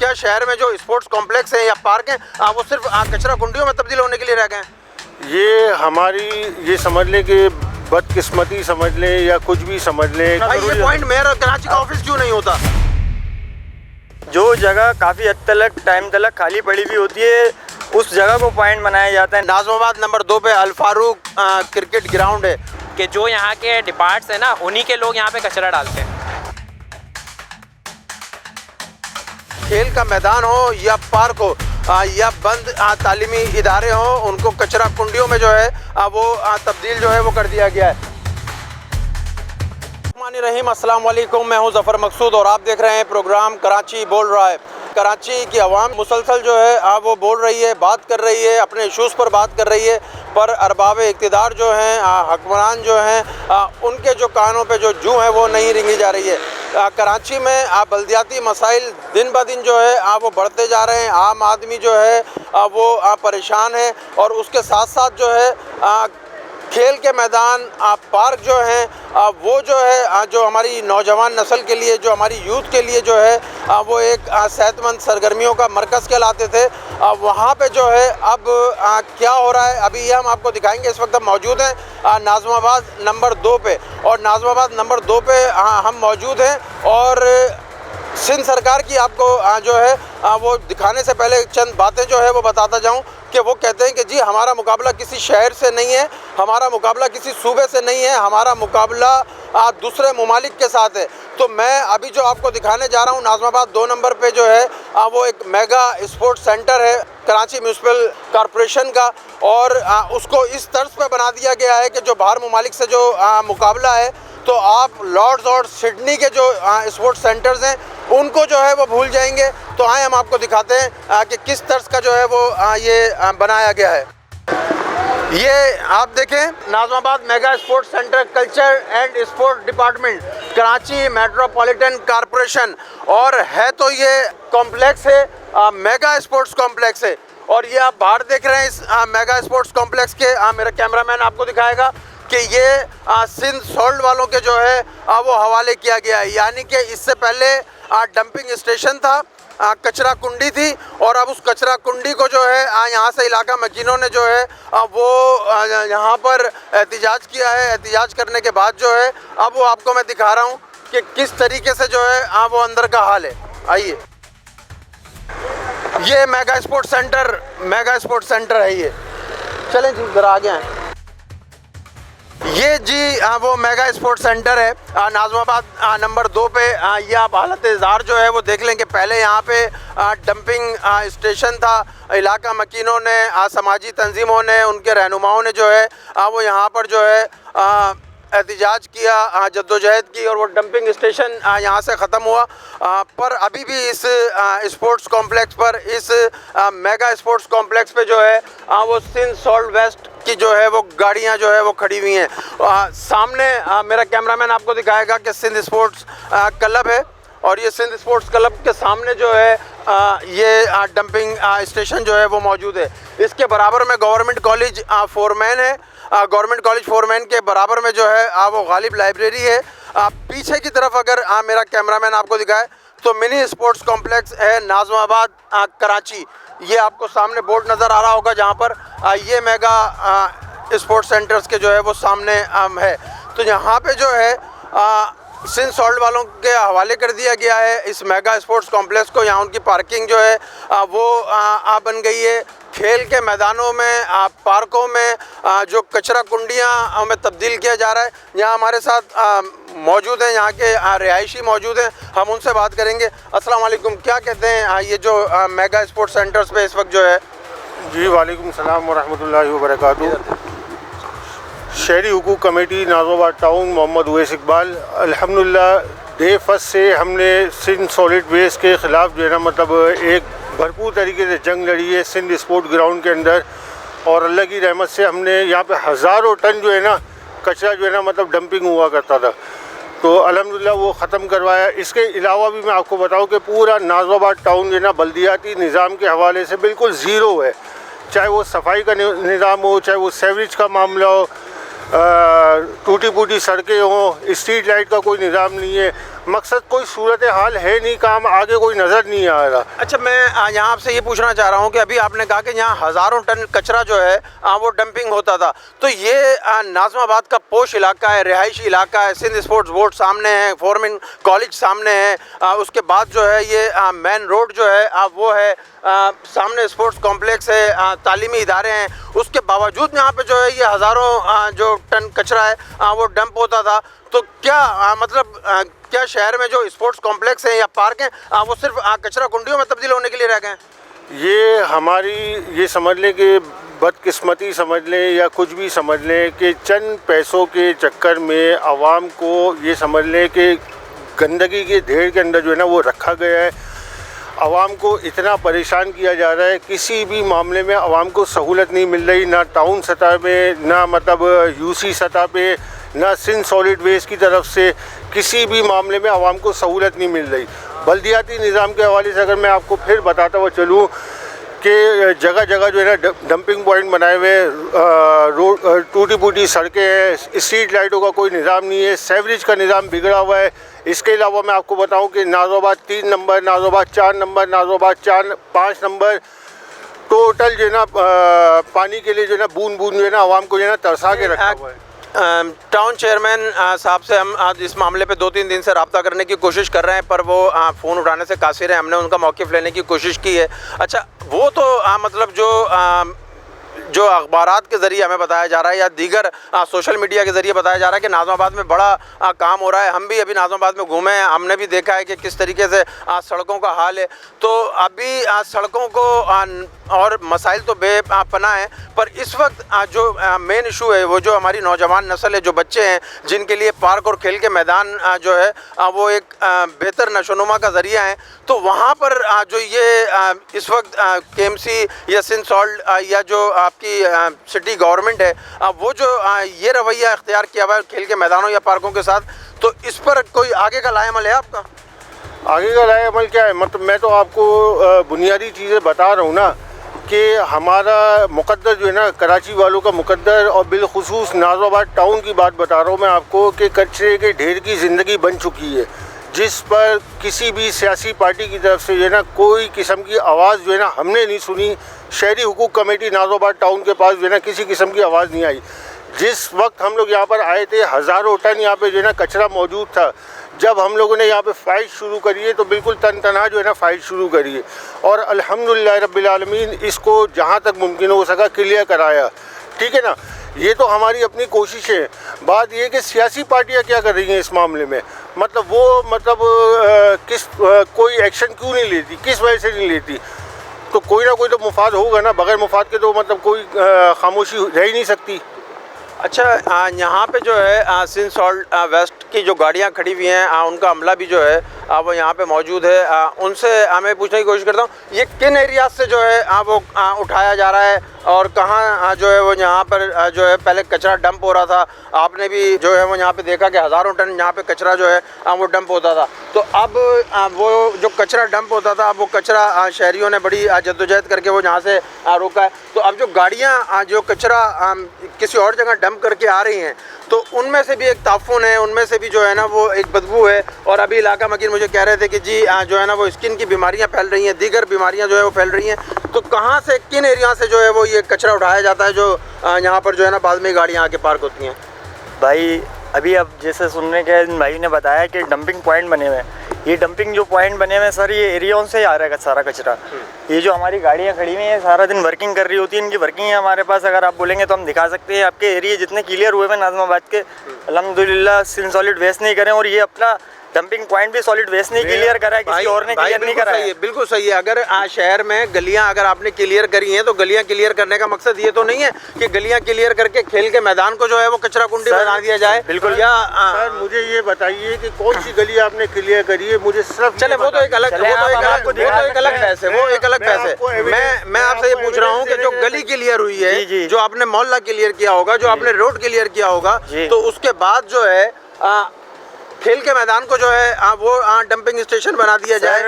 क्या शहर में जो स्पोर्ट्स कॉम्प्लेक्स हैं या पार्क हैं वो सिर्फ कचरा कुंडियों में तब्दील होने के लिए रह गए हैं? ये हमारी ये समझ लें कि बदकिस्मती समझ लें या कुछ भी समझ लें। भाई ये पॉइंट मेयर कराची का ऑफिस क्यों नहीं होता? जो जगह काफ़ी हद तक टाइम तक खाली पड़ी हुई होती है उस जगह को पॉइंट बनाया जाता है। नाज़िमाबाद नंबर 2 पे अल फारूक क्रिकेट ग्राउंड है कि जो यहाँ के डिपार्ट्स हैं ना उन्हीं के लोग यहाँ पे कचरा डालते हैं। खेल का मैदान हो या पार्क हो या बंद तालीमी इदारे हो, उनको कचरा कुंडियों में जो है वो तब्दील जो है वो कर दिया गया है। रहीम अस्सलाम वालेकुम, मैं हूं ज़फ़र मकसूद और आप देख रहे हैं प्रोग्राम कराची बोल रहा है। कराची की आवाम मुसलसल जो है वो बोल रही है, बात कर रही है, अपने इशूज़ पर बात कर रही है, पर अरबाब इक़्तिदार जो हैं, हुक्मरान जो हैं, उनके जो कानों पे जो जूं है वो नहीं रिंगी जा रही है। कराची में बल्दियाती मसाइल दिन ब दिन जो है वो बढ़ते जा रहे हैं। आम आदमी जो है वो परेशान है और उसके साथ साथ जो है खेल के मैदान पार्क जो हैं वो जो है जो हमारी नौजवान नस्ल के लिए, जो हमारी यूथ के लिए जो है वो एक सेहतमंद सरगर्मियों का मरकज़ कहलाते थे, वहाँ पे जो है अब क्या हो रहा है अभी ये हम आपको दिखाएंगे। इस वक्त हम मौजूद हैं नाज़िमाबाद नंबर 2 पे और नाज़िमाबाद नंबर 2 पे हम मौजूद हैं और सिंध सरकार की आपको जो है वो दिखाने से पहले चंद बातें जो है वो बताता जाऊं कि वो कहते हैं कि जी हमारा मुकाबला किसी शहर से नहीं है, हमारा मुकाबला किसी सूबे से नहीं है, हमारा मुकाबला दूसरे ममालिक के साथ है। तो मैं अभी जो आपको दिखाने जा रहा हूँ नाज़िमाबाद 2 नंबर पे जो है वो एक मेगा स्पोर्ट्स सेंटर है कराची म्यूनसिपल कॉरपोरेशन का और उसको इस तर्ज पे बना दिया गया है कि जो बाहर ममालिक से जो मुकाबला है तो आप लॉर्ड्स और सिडनी के जो स्पोर्ट्स सेंटर्स हैं उनको जो है वो भूल जाएंगे। तो आए हम आपको दिखाते हैं कि किस तर्ज का जो है वो ये बनाया गया है। ये आप देखें Nazimabad mega sports centre culture and sport department Karachi metropolitan corporation और है तो ये कॉम्प्लेक्स है मेगा स्पोर्ट्स कॉम्प्लेक्स है और ये आप बाहर देख रहे हैं इस मेगा स्पोर्ट्स कॉम्प्लेक्स के मेरा कैमरामैन आपको दिखाएगा कि ये सिंध सॉल्ट वालों के जो है वो हवाले किया गया है। यानी कि इससे पहले डंपिंग स्टेशन था, कचरा कुंडी थी और अब उस कचरा कुंडी को जो है यहाँ से इलाका मकीनों ने जो है वो यहाँ पर एहतिजाज किया है। एहतिजाज करने के बाद जो है अब वो आपको मैं दिखा रहा हूँ कि किस तरीके से जो है वो अंदर का हाल है। आइए, ये मेगा स्पोर्ट्स सेंटर है। ये चलें जी ज़रा आगे हैं। ये जी वो मेगा स्पोर्ट्स सेंटर है नाज़िमाबाद नंबर 2 पे। ये आप हालत इज़हार जो है वो देख लें कि पहले यहाँ पे डंपिंग स्टेशन था। इलाका मकीनों ने, समाजी तंजीमों ने, उनके रहनुमाओं ने जो है वो यहाँ पर जो है एहतिजाज किया, जद्दोजहद की और वो डंपिंग स्टेशन यहाँ से ख़त्म हुआ। पर अभी भी इस स्पोर्ट्स कॉम्प्लेक्स पर, इस मेगा स्पोर्ट्स कॉम्प्लेक्स पे जो है वो सिंध सॉल्ट वेस्ट की जो है वो गाड़ियाँ जो है वो खड़ी हुई हैं। सामने मेरा कैमरामैन आपको दिखाएगा कि सिंध स्पोर्ट्स क्लब है और ये सिंध स्पोर्ट्स क्लब के सामने जो है ये डंपिंग स्टेशन जो है वो मौजूद है। इसके बराबर में गवर्नमेंट कॉलेज फोरमैन है। गवर्नमेंट कॉलेज फोरमैन के बराबर में जो है वो गालिब लाइब्रेरी है। पीछे की तरफ अगर मेरा कैमरामैन आपको दिखाए तो मिनी स्पोर्ट्स कॉम्प्लेक्स है नाज़िमाबाद कराची। ये आपको सामने बोर्ड नज़र आ रहा होगा जहाँ पर ये मेगा स्पोर्ट्स सेंटर्स के जो है वो सामने है। तो यहाँ पे जो है सिंध सॉल्ट वालों के हवाले कर दिया गया है इस मेगा स्पोर्ट्स कॉम्प्लेक्स को। यहाँ उनकी पार्किंग जो है वो बन गई है। खेल के मैदानों में, पार्कों में जो कचरा कुंडियाँ में तब्दील किया जा रहा है। यहाँ हमारे साथ मौजूद हैं यहाँ के रिहायशी मौजूद हैं, हम उनसे बात करेंगे। अस्सलाम वालेकुम, क्या कहते हैं ये जो मेगा स्पोर्ट्स सेंटर्स पे इस वक्त जो है? जी वालेकुम सलाम व रहमतुल्लाहि व बरकातुहू। शहरी हुकूक कमेटी नाज़िमाबाद टाउन मोहम्मद उवैस इकबाल। अल्हम्दुलिल्लाह डे फर्स्ट से हमने सिंध सॉलिड वेस्ट के ख़िलाफ़ जो है ना मतलब एक भरपूर तरीके से जंग लड़ी है सिंध स्पोर्ट ग्राउंड के अंदर और अल्लाह की रहमत से हमने यहाँ पे हज़ारों टन जो है ना कचरा जो है ना मतलब डंपिंग हुआ करता था तो अल्हम्दुलिल्लाह वो ख़त्म करवाया। इसके अलावा भी मैं आपको बताऊँ कि पूरा नाज़िमाबाद टाउन जो है ना बल्दियाती निज़ाम के हवाले से बिल्कुल ज़ीरो है। चाहे वो सफाई का निज़ाम हो, चाहे वो सेवरेज का मामला हो, टूटी फूटी सड़कें हों, स्ट्रीट लाइट का कोई निज़ाम नहीं है। मकसद कोई सूरत हाल है नहीं, काम आगे कोई नज़र नहीं आ रहा। अच्छा, मैं यहाँ आपसे ये पूछना चाह रहा हूँ कि अभी आपने कहा कि यहाँ हज़ारों टन कचरा जो है वो डंपिंग होता था, तो ये नाज़माबाद का पोश इलाका है, रिहायशी इलाका है, सिंध स्पोर्ट्स बोर्ड सामने है, फोरमैन कॉलेज सामने है, उसके बाद जो है ये मेन रोड जो है वो है, सामने स्पोर्ट्स कॉम्प्लेक्स है, तालीमी इदारे हैं, उसके बावजूद यहाँ पे जो है ये हज़ारों जो टन कचरा है वो डंप होता था। तो क्या मतलब क्या शहर में जो स्पोर्ट्स कॉम्प्लेक्स हैं या पार्क हैं वो सिर्फ कचरा कुंडियों में तब्दील होने के लिए रह गए हैं? ये हमारी ये समझ लें कि बदकिस्मती समझ लें या कुछ भी समझ लें कि चंद पैसों के चक्कर में आवाम को ये समझ लें कि गंदगी के ढेर के अंदर जो है ना वो रखा गया है। आवाम को इतना परेशान किया जा रहा है, किसी भी मामले में आवाम को सहूलत नहीं मिल रही, ना टाउन सतह में, ना मतलब यूसी सतह पे, ना सिंध सॉलिड वेस्ट की तरफ से किसी भी मामले में आवाम को सहूलत नहीं मिल रही। बल्दियाती निज़ाम के हवाले से अगर मैं आपको फिर बताता हुआ चलूँ कि जगह जगह जो है ना डंपिंग पॉइंट बनाए हुए, रोड टूटी फूटी सड़कें हैं, स्ट्रीट लाइटों का कोई निज़ाम नहीं है, सेवरेज का निज़ाम बिगड़ा हुआ है। इसके अलावा मैं आपको बताऊं कि नाज़ोबाद 3 नंबर, नाज़ोबाद 4 नंबर, नाज़ोबाद 5 नंबर टोटल जो है ना पानी के लिए जो है ना बूंद बूंद जो है ना आवाम को जो है ना तरसा के रखा हुआ है। टाउन चेयरमैन साहब से हम आज इस मामले पे 2-3 दिन से रब्ता करने की कोशिश कर रहे हैं, पर वो फ़ोन उठाने से कासिर है। हमने उनका मौक़िफ़ लेने की कोशिश की है। अच्छा, वो तो मतलब जो अखबारात के ज़रिए हमें बताया जा रहा है या दीगर सोशल मीडिया के ज़रिए बताया जा रहा है कि नाज़माबाद में बड़ा काम हो रहा है। हम भी अभी नाज़माबाद में घूमे हैं, हमने भी देखा है कि किस तरीके से सड़कों का हाल है। तो अभी सड़कों को और मसाइल तो बेपनाह है, पर इस वक्त जो मेन इशू है वो जो हमारी नौजवान नस्ल है, जो बच्चे हैं जिनके लिए पार्क और खेल के मैदान जो है वो एक बेहतर नशोनुमा का ज़रिया है। तो वहाँ पर जो ये इस वक्त KMC या सिंध सॉल्ट या जो आपकी सिटी गवर्नमेंट है वो जो ये रवैया इख्तियार किया हुआ है खेल के मैदानों या पार्कों के साथ, तो इस पर कोई आगे का लाएअमल है आपका? आगे का लाएअमल क्या है, मतलब मैं तो आपको बुनियादी चीज़ें बता रहा हूँ ना कि हमारा मुकद्दर जो है ना कराची वालों का मुकद्दर, और बिलखुसूस नाज़ोबाद टाउन की बात बता रहा हूँ मैं आपको कि कचरे के ढेर की ज़िंदगी बन चुकी है, जिस पर किसी भी सियासी पार्टी की तरफ से जो है ना कोई किस्म की आवाज़ जो है ना हमने नहीं सुनी। शहरी हुकूक कमेटी नाज़ोबाद टाउन के पास जो है ना किसी किस्म की आवाज़ नहीं आई। जिस वक्त हम लोग यहाँ पर आए थे हज़ारों टन यहाँ पे जो है ना कचरा मौजूद था। जब हम लोगों ने यहाँ पे फ़ाइट शुरू करी है तो बिल्कुल तनहा जो है ना फ़ाइट शुरू करी है, और अल्हम्दुलिल्लाह रब्बिल आलमीन इसको जहाँ तक मुमकिन हो सका क्लियर कराया। ठीक है ना, ये तो हमारी अपनी कोशिश है। बात ये कि सियासी पार्टियाँ क्या कर रही हैं इस मामले में, मतलब वो कोई एक्शन क्यों नहीं लेती, किस वजह से नहीं लेती? तो कोई ना कोई तो मुफाद होगा ना, बगैर मुफाद के तो मतलब कोई खामोशी रह ही नहीं सकती। अच्छा, यहाँ पे जो है सिंध सॉल्ट वेस्ट की जो गाड़ियाँ खड़ी हुई हैं उनका अमला भी जो है वो यहाँ पे मौजूद है। उनसे मैं पूछने की कोशिश करता हूँ ये किन एरिया से जो है वो उठाया जा रहा है और कहाँ जो है वो यहाँ पर जो है पहले कचरा डंप हो रहा था। आपने भी जो है वो यहाँ पे देखा कि हज़ारों टन यहाँ पे कचरा जो है वो डंप होता था। तो अब वो जो कचरा डंप होता था वो कचरा शहरियों ने बड़ी जद्दोजहद करके वो यहाँ से रोका है। तो अब जो गाड़ियाँ जो कचरा किसी और जगह डंप करके आ रही हैं तो उनमें से भी एक ताफ़ुन है, उनमें से भी जो है ना वो एक बदबू है। और अभी इलाका मकीन मुझे कह रहे थे कि जी जो है ना वो स्किन की बीमारियां फैल रही हैं, दीगर बीमारियां जो है वो फैल रही हैं। तो कहाँ से किन एरिया से जो है वो ये कचरा उठाया जाता है जो यहाँ पर जो है ना बाद में गाड़ियाँ आके पार्क होती हैं? भाई अभी अब जैसे सुनने के भाई ने बताया कि डंपिंग पॉइंट बने हुए हैं, ये डंपिंग जो पॉइंट बने हुए हैं सर ये एरियाओं से आ रहा है सारा कचरा। ये जो हमारी गाड़ियाँ खड़ी हुई हैं सारा दिन वर्किंग कर रही होती है, इनकी वर्किंग है हमारे पास। अगर आप बोलेंगे तो हम दिखा सकते हैं आपके एरिया जितने क्लियर हुए हैं नाज़माबाद के, अल्हम्दुलिल्लाह सिंध सॉलिड वेस्ट नहीं करें। और ये अपना डंपिंग पॉइंट भी सॉलिड वेस्ट नहीं क्लियर करा है, किसी और ने क्लियर नहीं करा है। बिल्कुल सही है। अगर शहर में गलियां अगर आपने क्लियर करी हैं तो गलियां क्लियर करने का मकसद ये तो नहीं है कि गलियां क्लियर करके खेल के मैदान को जो है वो कचरा कुंडी बना दिया जाए। बिल्कुल। या सर मुझे ये बताइए कि कौन सी गली आपने क्लियर करी है, मुझे सिर्फ चले वो तो एक अलग बहस है, वो एक अलग बहस है। मैं आपसे ये पूछ रहा हूँ कि जो गली क्लियर हुई है, जो आपने मोहल्ला क्लियर किया होगा, जो आपने रोड क्लियर किया होगा, तो उसके बाद जो है खेल के मैदान को जो है वो डंपिंग स्टेशन बना दिया जाए,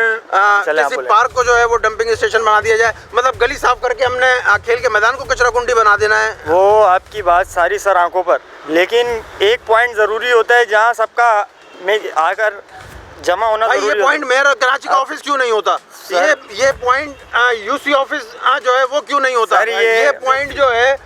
किसी पार्क को जो है वो डंपिंग स्टेशन बना दिया जाए। मतलब गली साफ करके हमने खेल के मैदान को कचरा कुंडी बना देना है। वो आपकी बात सारी सर आंखों पर, लेकिन एक पॉइंट ज़रूरी होता है जहाँ सबका में आकर जमा होना भाई जरूरी ये होता पॉइंट मेयर कराची का ऑफिस क्यों नहीं होता? ये पॉइंट यूसी ऑफिस जो है वो क्यों नहीं होता? सर, ये पॉइंट जो है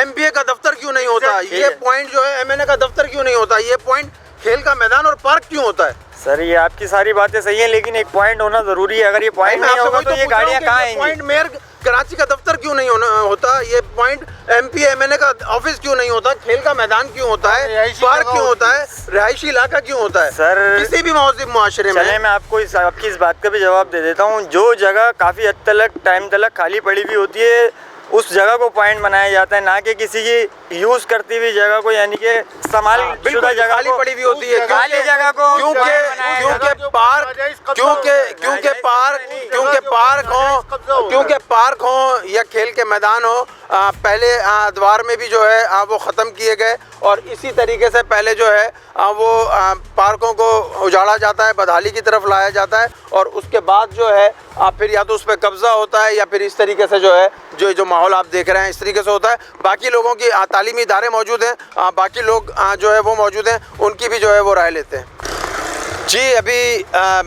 एमपीए का दफ्तर क्यों नहीं होता? ये पॉइंट जो है एमएनए का दफ्तर क्यों नहीं होता? ये पॉइंट खेल का मैदान और पार्क क्यों होता है? सर ये आपकी सारी बातें सही हैं, लेकिन एक पॉइंट होना जरूरी है। अगर ये पॉइंट नहीं होगा तो ये गाड़ियाँ कहाँ आएंगी? पॉइंट मेयर कराची का दफ्तर क्यों नहीं होता? ये पॉइंट एमपीए एमएनए का ऑफिस क्यों नहीं होता? खेल का मैदान क्यों होता है? पार्क क्यों होता है? रिहायशी इलाका क्यों होता है सर? किसी भी महज़िब मुआशरे में। चले मैं आपको आपकी इस बात का भी जवाब दे देता हूँ। जो जगह काफ़ी हद तक टाइम तक खाली पड़ी हुई होती है उस जगह को पॉइंट बनाया जाता है, ना कि किसी की यूज करती हुई जगह को, यानी कि इस्तेमाल शुदा जगह खाली पड़ी हुई होती है खाली जगह को, क्योंकि पार्क हो या खेल के मैदान हो, पहले अदवार में भी जो है वो ख़त्म किए गए और इसी तरीके से पहले जो है वो पार्कों को उजाड़ा जाता है, बदहाली की तरफ लाया जाता है और उसके बाद जो है फिर या तो उस पर कब्ज़ा होता है या फिर इस तरीके से जो है जो माहौल आप देख रहे हैं इस तरीके से होता है। बाकी लोगों की तालीमी इदारे मौजूद हैं, बाकी लोग जो है वो मौजूद हैं, उनकी भी जो है वो राय लेते हैं। जी अभी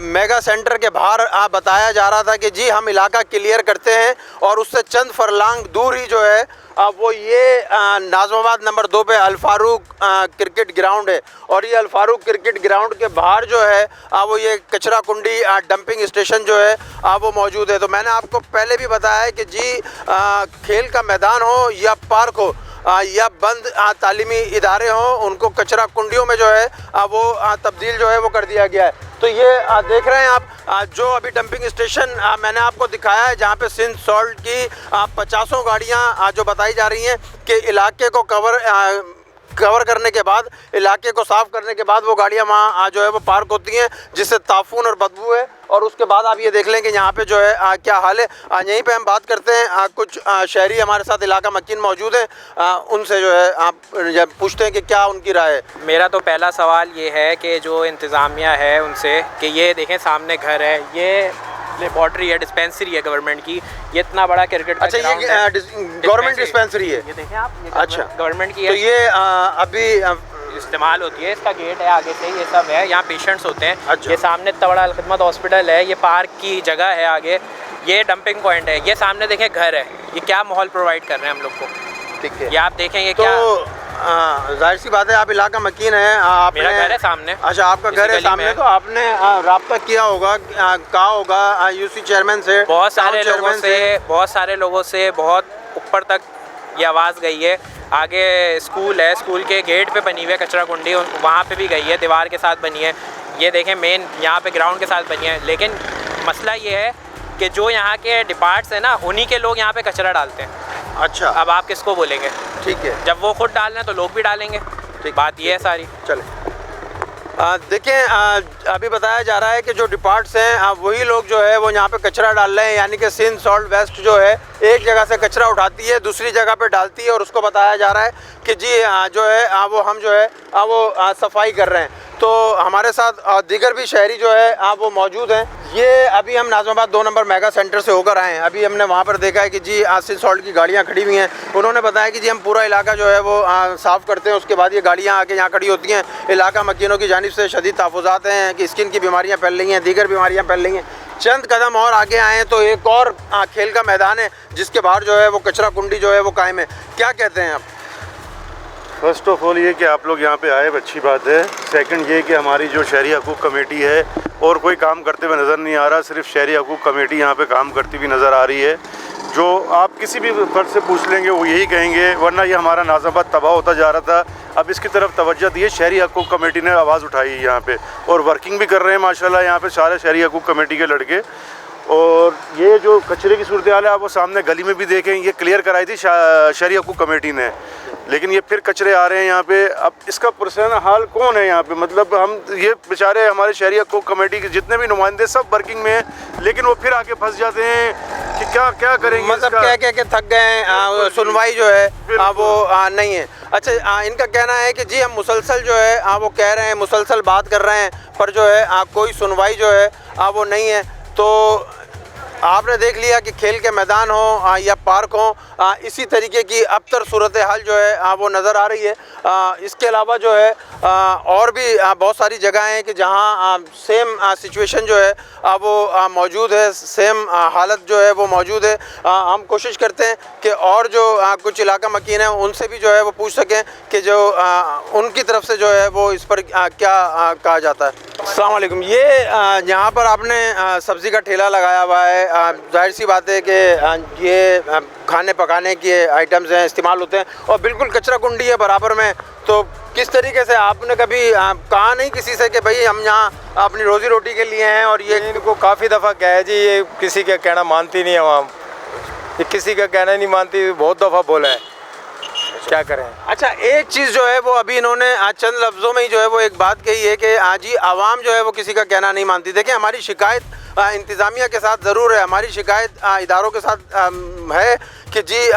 मेगा सेंटर के बाहर बताया जा रहा था कि जी हम इलाका क्लियर करते हैं और उससे चंद फरलांग दूर ही जो है वो ये नाज़िमाबाद नंबर 2 पे अल फारूक क्रिकेट ग्राउंड है और ये अल फारूक क्रिकेट ग्राउंड के बाहर जो है वो ये कचरा कुंडी डंपिंग स्टेशन जो है वो मौजूद है। तो मैंने आपको पहले भी बताया है कि जी खेल का मैदान हो या पार्क हो या बंद तालीमी इदारे हों, उनको कचरा कुंडियों में जो है वो तब्दील जो है वो कर दिया गया है। तो ये देख रहे हैं आप जो अभी डंपिंग स्टेशन मैंने आपको दिखाया है जहाँ पे सिंध सॉल्ट की 50 गाड़ियाँ जो बताई जा रही हैं कि इलाके को कवर करने के बाद, इलाके को साफ़ करने के बाद वो गाड़ियाँ वहाँ जो है वो पार्क होती हैं, जिससे ताफून और बदबू है। और उसके बाद आप ये देख लें कि यहाँ पे जो है क्या हाल है। यहीं पे हम बात करते हैं, कुछ शहरी हमारे साथ इलाका मकीन मौजूद हैं, उनसे जो है आप जब पूछते हैं कि क्या उनकी राय है। मेरा तो पहला सवाल ये है कि जो इंतज़ामिया है उनसे कि ये देखें सामने घर है, ये लेबॉर्ट्री है, डिस्पेंसरी है गवर्नमेंट की, ये इतना बड़ा क्रिकेट। अच्छा ये गवर्नमेंट डिस्पेंसरी है? ये देखें आप, ये अच्छा गवर्नमेंट की तो है। ये अभी इस्तेमाल होती है, इसका गेट है आगे से, ये सब है, यहाँ पेशेंट्स होते हैं। अच्छा। ये सामने इतना बड़ा अलखिदमत हॉस्पिटल है, ये पार्क की जगह है आगे, ये डंपिंग पॉइंट है, ये सामने देखें घर है। ये क्या माहौल प्रोवाइड कर रहे हैं हम लोग को? ठीक है, ये आप देखें ये तो क्या। जाहिर सी बात है आप इलाका मकीन है, मेरा घर है सामने। अच्छा आपका घर है सामने, तो आपने राब्ता किया होगा, कहा होगा यूसी चेयरमैन से, बहुत सारे लोगों से बहुत ऊपर तक ये आवाज़ गई है। आगे स्कूल है, स्कूल के गेट पे बनी हुई है कचरा कुंडी, वहाँ पे भी गई है, दीवार के साथ बनी है। ये देखें मेन यहाँ पे ग्राउंड के साथ बनी है। लेकिन मसला ये है कि जो यहाँ के डिपार्ट्स हैं ना, उन्हीं के लोग यहाँ पे कचरा डालते हैं। अच्छा अब आप किसको बोलेंगे? ठीक है, जब वो खुद डाल रहे हैं तो लोग भी डालेंगे। ठीक, बात ये है सारी। चले देखें, अभी बताया जा रहा है कि जो डिपार्ट्स हैं वही लोग जो है वो यहाँ पे कचरा डाल रहे हैं, यानी कि सिंध सॉल्ट वेस्ट जो है एक जगह से कचरा उठाती है दूसरी जगह पे डालती है और उसको बताया जा रहा है कि जी जो है वो हम जो है वो सफाई कर रहे हैं। तो हमारे साथ दीगर भी शहरी जो है वो मौजूद हैं। ये अभी हम नाज़िमाबाद 2 नंबर मेगा सेंटर से होकर आए हैं। अभी हमने वहाँ पर देखा है कि जी सिंध सॉल्ट की गाड़ियाँ खड़ी हुई हैं। उन्होंने बताया कि जी हम पूरा इलाका जो है वो साफ़ करते हैं, उसके बाद ये गाड़ियाँ आके यहाँ खड़ी होती हैं। इलाका मकीनों की जानिब से शदीद तहफ़्फ़ुज़ात हैं कि स्किन की बीमारियाँ फैल रही हैं, दीगर बीमारियाँ फैल रही हैं। चंद कदम और आगे आए हैं तो एक और खेल का मैदान है जिसके बाहर जो है वो कचरा कुंडी जो है वो कायम है। क्या कहते हैं आप? फर्स्ट ऑफ ऑल ये कि आप लोग यहाँ पे आए अच्छी बात है। सेकंड ये कि हमारी जो शहरी हकूक़ कमेटी है और कोई काम करते हुए नज़र नहीं आ रहा, सिर्फ शहरी हकूक़ कमेटी यहाँ पे काम करती हुई नज़र आ रही है। जो आप किसी भी फर्द से पूछ लेंगे वो यही कहेंगे, वरना ये हमारा नाज़िमाबाद तबाह होता जा रहा था। अब इसकी तरफ तवज्जो दी है, शहरी हकूक़ कमेटी ने आवाज़ उठाई है यहाँ पे और वर्किंग भी कर रहे हैं माशाल्लाह यहाँ पे सारे शहरी हकूक़ कमेटी के लड़के। और ये जो कचरे की सूरत हाल है आप वो सामने गली में भी देखें, ये क्लियर कराई थी शहरी हकूक़ कमेटी ने, लेकिन ये फिर कचरे आ रहे हैं यहाँ पे। अब इसका पुरसराना हाल कौन है यहाँ पे? मतलब हम ये बेचारे हमारे शहरी हकूक़ कमेटी के जितने भी नुमाइंदे सब वर्किंग में हैं, लेकिन वो फिर आके फंस जाते हैं कि क्या करेंगे। मतलब कह के थक गए हैं, सुनवाई जो है वो नहीं है। अच्छा इनका कहना है कि जी हम मुसलसल जो है वो कह रहे हैं, मुसलसल बात कर रहे हैं, पर जो है कोई सुनवाई जो है वो नहीं है। तो आपने देख लिया कि खेल के मैदान हो या पार्क हो, इसी तरीके की अबतर सूरत हाल जो है वो नज़र आ रही है। इसके अलावा जो है और भी बहुत सारी जगह हैं कि जहां सेम सिचुएशन जो है वो मौजूद है, सेम हालत जो है वो मौजूद है। हम कोशिश करते हैं कि और जो कुछ इलाका मकीन है उनसे भी जो है वो पूछ सकें कि जो उनकी तरफ से जो है वो इस पर क्या कहा जाता है। अस्सलाम वालेकुम। ये यहाँ पर आपने सब्ज़ी का ठेला लगाया हुआ है, जाहिर सी बात है कि ये खाने पकाने के आइटम्स हैं, इस्तेमाल होते हैं और बिल्कुल कचरा कुंडी है बराबर में। तो किस तरीके से आपने कभी कहा नहीं किसी से कि भाई हम यहाँ अपनी रोज़ी रोटी के लिए हैं? और ये इनको काफ़ी दफ़ा कहा है जी, ये किसी का कहना मानती नहीं है वहाँ, ये किसी का कहना नहीं मानती, बहुत दफ़ा बोला है, क्या करें। अच्छा, एक चीज़ जो है वो अभी इन्होंने आज चंद लफ्ज़ों में ही जो है वो एक बात कही है कि आज ही आवाम जो है वो किसी का कहना नहीं मानती। देखिए, हमारी शिकायत इंतज़ामिया के साथ ज़रूर है, हमारी शिकायत इदारों के साथ है कि जी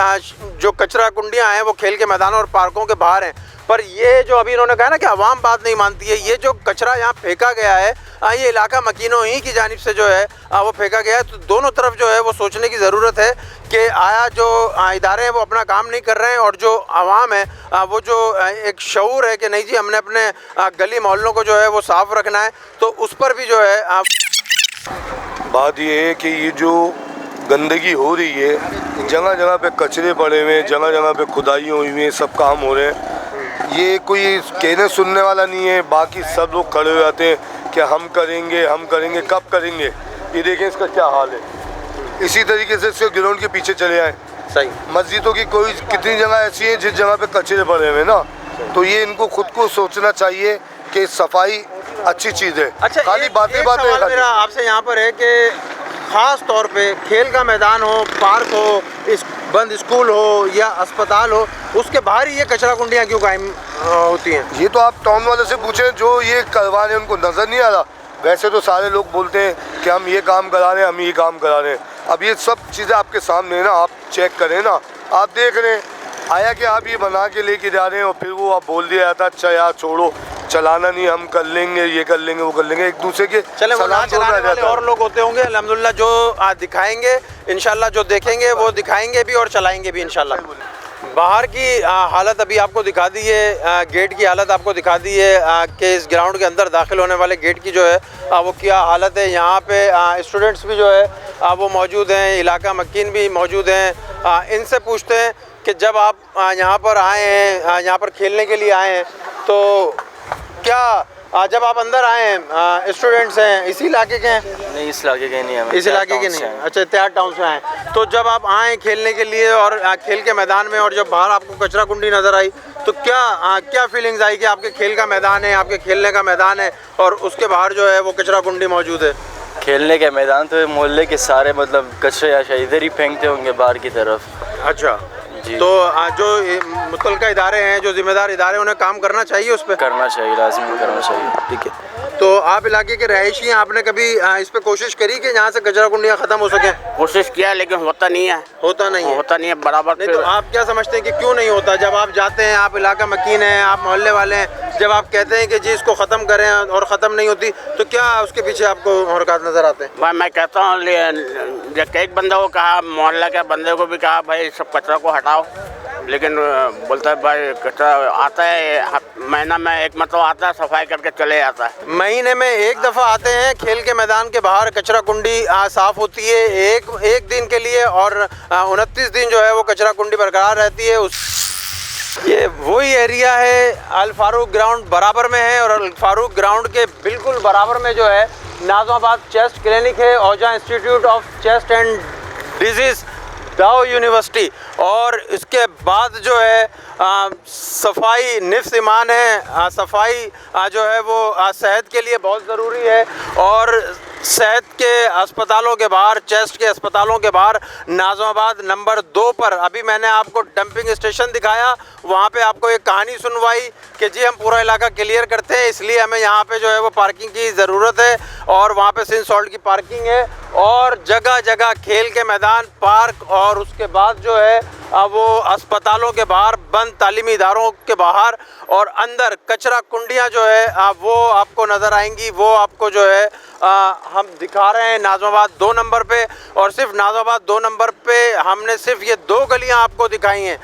जो कचरा कुंडियाँ हैं वो खेल के मैदानों और पार्कों के बाहर हैं। पर ये जो अभी इन्होंने कहा ना कि आवाम बात नहीं मानती है, ये जो कचरा यहाँ फेंका गया है ये इलाका मकीनों ही की जानिब से जो है वो फेंका गया है। तो दोनों तरफ जो है वो सोचने की ज़रूरत है कि आया जो इदारे हैं वो अपना काम नहीं कर रहे हैं और जो आवाम है वो जो एक शऊर है कि नहीं जी हमने अपने गली मोहल्लों को जो है वो साफ़ रखना है, तो उस पर भी जो है बात ये है कि ये जो गंदगी हो रही है, जगह जगह पे कचरे पड़े हुए हैं, जगह जगह पे खुदाई हुई हुई हैं, सब काम हो रहे हैं। ये कोई कहने सुनने वाला नहीं है, बाकी सब लोग खड़े हो जाते हैं कि हम करेंगे, कब करेंगे। ये देखें इसका क्या हाल है। इसी तरीके से इसके ग्राउंड के पीछे चले आए। सही मस्जिदों की कोई कितनी जगह ऐसी है जिस जगह पे कचरे पड़े हुए हैं ना, तो ये इनको खुद को सोचना चाहिए कि सफाई अच्छी चीज़ है। अच्छा, खाली बातें सवाल मेरा आपसे यहाँ पर है कि ख़ास तौर पे खेल का मैदान हो, पार्क हो, बंद स्कूल हो या अस्पताल हो, उसके बाहर ही ये कचरा कुंडियाँ क्यों कायम होती हैं? ये तो आप टाउन वाले से पूछें, जो ये करवा रहे हैं उनको नज़र नहीं आ रहा। वैसे तो सारे लोग बोलते हैं कि हम ये काम करा रहे हैं, हम ये काम करा रहे हैं। अब ये सब चीज़ें आपके सामने है ना, आप चेक करें ना, आप देख रहे हैं। आया कि आप ये बना के लेके जा रहे हैं और फिर वो आप बोल दिया जाता अच्छा यार छोड़ो, चलाना नहीं, हम कर लेंगे, ये कर लेंगे, वो कर लेंगे, एक दूसरे के चले वो ना चलाने वाले और लोग होते होंगे अल्हम्दुलिल्लाह जो दिखाएंगे इंशाल्लाह, जो देखेंगे वो दिखाएंगे भी और चलाएंगे भी इंशाल्लाह। बाहर की हालत अभी आपको दिखा दी है, गेट की हालत आपको दिखा दी है कि इस ग्राउंड के अंदर दाखिल होने वाले गेट की जो है वो क्या हालत है। यहाँ पे स्टूडेंट्स भी जो है वो मौजूद हैं, इलाका मकीन भी मौजूद हैं। इनसे पूछते हैं कि जब आप यहाँ पर आए हैं, यहाँ पर खेलने के लिए आए हैं, तो क्या जब आप अंदर आए हैं स्टूडेंट्स हैं इसी इलाके के हैं? नहीं, इस इलाके के नहीं है, इस इलाके के नहीं। अच्छा, इत्तेहाद टाउन से आए। तो जब आप आए खेलने के लिए और खेल के मैदान में और जब बाहर आपको कचरा कुंडी नज़र आई तो क्या फीलिंग्स आई कि आपके खेल का मैदान है, आपके खेलने का मैदान है और उसके बाहर जो है वो कचरा कुंडी मौजूद है? खेलने के मैदान तो मोहल्ले के सारे मतलब कचरे या इधर ही फेंकते होंगे बाहर की तरफ। अच्छा जी। तो जो मुतल्लिका इदारे हैं, जो जिम्मेदार इदारे, उन्हें काम करना चाहिए उस पर? करना चाहिए, लाजमी करना चाहिए। ठीक है। तो आप इलाके के रहायशी हैं, आपने कभी इस पे कोशिश करी कि यहाँ से कचरा कुंडियाँ ख़त्म हो सकें? कोशिश किया लेकिन होता नहीं है। होता नहीं है बराबर। नहीं, तो आप क्या समझते हैं कि क्यों नहीं होता? जब आप जाते हैं, आप इलाका मकीन हैं, आप मोहल्ले वाले हैं, जब आप कहते हैं कि जी इसको ख़त्म करें और ख़त्म नहीं होती, तो क्या उसके पीछे आपको हरकत नज़र आते हैं? भाई मैं कहता हूँ, जब एक बंदे को कहा, मोहल्ला के बंदे को भी कहा भाई सब कचरा को हटाओ, लेकिन बोलता है भाई कचरा आता है महीना में एक मतलब आता है, सफाई करके चले जाता है। महीने में एक दफ़ा आते हैं, खेल के मैदान के बाहर कचरा कुंडी साफ़ होती है एक दिन के लिए और 29 दिन जो है वो कचरा कुंडी बरकरार रहती है। ये वही एरिया है, अल फारूक ग्राउंड बराबर में है और अल फारूक ग्राउंड के बिल्कुल बराबर में जो है नाज़माबाद चेस्ट क्लिनिक है, Ojha institute of chest and diseases, Dow university. और इसके बाद जो है सफाई निफ्स ईमान है। सफाई जो है वो सेहत के लिए बहुत ज़रूरी है और सेहत के अस्पतालों के बाहर, चेस्ट के अस्पतालों के बाहर नाज़माबाद नंबर 2 पर अभी मैंने आपको डंपिंग स्टेशन दिखाया, वहाँ पे आपको एक कहानी सुनवाई कि जी हम पूरा इलाका क्लियर करते हैं, इसलिए हमें यहाँ पे जो है वो पार्किंग की ज़रूरत है और वहाँ पे सिंध सॉल्ट की पार्किंग है और जगह जगह खेल के मैदान, पार्क और उसके बाद जो है वो अस्पतालों के बाहर, बंद तालीमी इदारों के बाहर और अंदर कचरा कुंडियाँ जो है वो आपको नज़र आएंगी। वो आपको जो है हम दिखा रहे हैं नाज़िमाबाद 2 नंबर पे, और सिर्फ नाज़िमाबाद 2 नंबर पे हमने सिर्फ ये 2 गलियाँ आपको दिखाई हैं।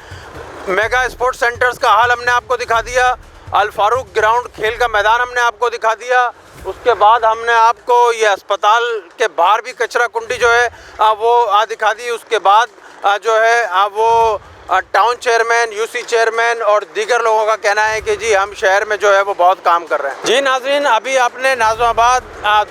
मेगा स्पोर्ट्स सेंटर्स का हाल हमने आपको दिखा दिया, अल फारूक ग्राउंड खेल का मैदान हमने आपको दिखा दिया, उसके बाद हमने आपको ये अस्पताल के बाहर भी कचरा कुंडी जो है वो दिखा दी। उसके बाद जो है वो टाउन चेयरमैन, यूसी चेयरमैन और दीगर लोगों का कहना है कि जी हम शहर में जो है वो बहुत काम कर रहे हैं। जी नाज़रीन, अभी आपने नाज़िमाबाद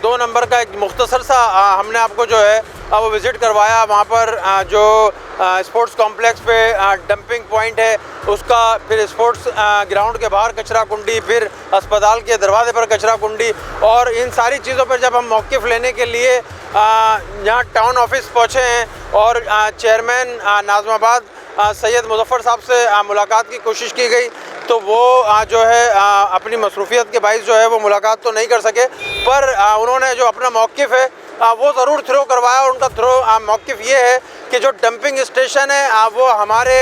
2 नंबर का एक मुख्तसर सा हमने आपको जो है वो विज़िट करवाया। वहाँ पर जो स्पोर्ट्स कॉम्प्लेक्स पे डंपिंग पॉइंट है उसका, फिर स्पोर्ट्स ग्राउंड के बाहर कचरा कुंडी, फिर अस्पताल के दरवाजे पर कचरा कुंडी, और इन सारी चीज़ों पर जब हम मौक़िफ़ लेने के लिए यहाँ टाउन ऑफिस पहुँचे हैं और चेयरमैन नाज़िमाबाद सैयद मुज़फ़्फ़र साहब से मुलाकात की कोशिश की गई, तो वो जो है अपनी मसरूफ़ियत के बाइस जो है वो मुलाकात तो नहीं कर सके, पर उन्होंने जो अपना मौक़िफ़ है वो ज़रूर थ्रो करवाया। और उनका थ्रो मौक़िफ़ ये है कि जो डंपिंग स्टेशन है वो हमारे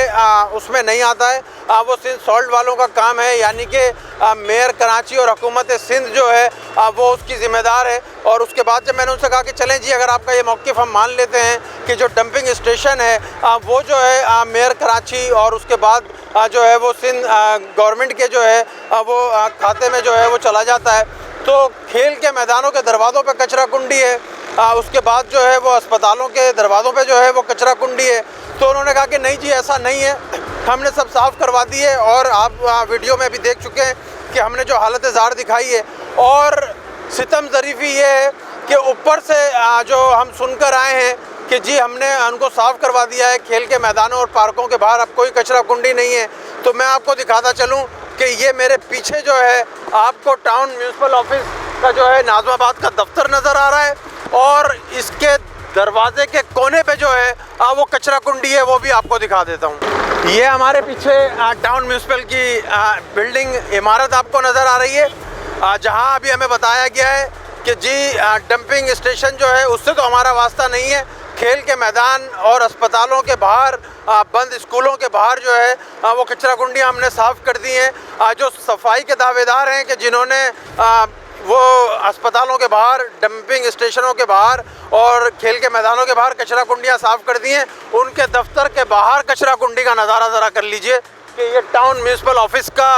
उसमें नहीं आता है, वो सिंध सॉल्ट वालों का काम है, यानी कि मेयर कराची और हुकूमत सिंध जो है वो उसकी ज़िम्मेदार है। और उसके बाद जब मैंने उनसे कहा कि चलें जी, अगर आपका ये मौक़िफ़ हम मान लेते हैं कि जो डंपिंग स्टेशन है वो जो है मेयर कराची और उसके बाद जो है वो सिंध गवर्नमेंट के जो है वो खाते में जो है वो चला जाता है, तो खेल के मैदानों के दरवाज़ों पे कचरा कुंडी है, उसके बाद जो है वो अस्पतालों के दरवाज़ों पे जो है वो कचरा कुंडी है। तो उन्होंने कहा कि नहीं जी ऐसा नहीं है, हमने सब साफ़ करवा दी है, और आप वीडियो में भी देख चुके हैं कि हमने जो हालत ज़ार दिखाई है। और सितम ज़रीफ़ी ये है कि ऊपर से जो हम सुनकर आए हैं कि जी हमने उनको साफ़ करवा दिया है, खेल के मैदानों और पार्कों के बाहर अब कोई कचरा कुंडी नहीं है। तो मैं आपको दिखाता चलूँ कि ये मेरे पीछे जो है आपको टाउन म्यूनसिपल ऑफिस का जो है नाज़िमाबाद का दफ्तर नज़र आ रहा है, और इसके दरवाजे के कोने पे जो है वो कचरा कुंडी है, वो भी आपको दिखा देता हूँ। ये हमारे पीछे टाउन म्यूनसिपल की बिल्डिंग इमारत आपको नज़र आ रही है, जहाँ अभी हमें बताया गया है कि जी डंपिंग स्टेशन जो है उससे तो हमारा वास्ता नहीं है। खेल के मैदान और अस्पतालों के बाहर, बंद स्कूलों के बाहर जो है वो कचरा कुंडियाँ हमने साफ़ कर दी हैं। जो सफाई के दावेदार हैं कि जिन्होंने वो अस्पतालों के बाहर, डंपिंग स्टेशनों के बाहर और खेल के मैदानों के बाहर कचरा कुंडियाँ साफ़ कर दी हैं, उनके दफ्तर के बाहर कचरा कुंडी का नज़ारा ज़रा कर लीजिए कि ये टाउन म्यूनसिपल ऑफिस का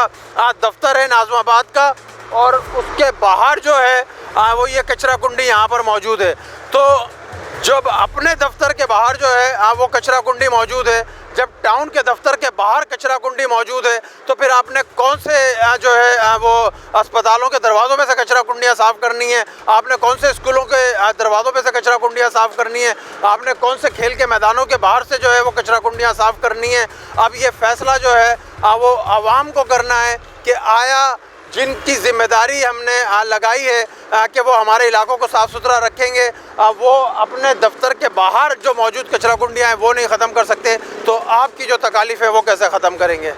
दफ्तर है नाज़िमाबाद का, और उसके बाहर जो है वो ये कचरा कुंडी यहाँ पर मौजूद है। तो जब अपने दफ्तर के बाहर जो है वो कचरा कुंडी मौजूद है, जब टाउन के दफ्तर के बाहर कचरा कुंडी मौजूद है, तो फिर आपने कौन से जो है वो अस्पतालों के दरवाज़ों में से कचरा कुंडियाँ साफ़ करनी है, आपने कौन से स्कूलों के दरवाज़ों में से कचरा कुंडियाँ साफ़ करनी है, आपने कौन से खेल के मैदानों के बाहर से जो है वो कचरा कुंडियाँ साफ़ करनी है। अब ये फ़ैसला जो है वो आवाम को करना है कि आया जिनकी ज़िम्मेदारी हमने लगाई है कि वो हमारे इलाकों को साफ़ सुथरा रखेंगे, वो अपने दफ्तर के बाहर जो मौजूद कचरा कुंडियाँ हैं वो नहीं ख़त्म कर सकते, तो आपकी जो तकालीफ़ है वो कैसे ख़त्म करेंगे।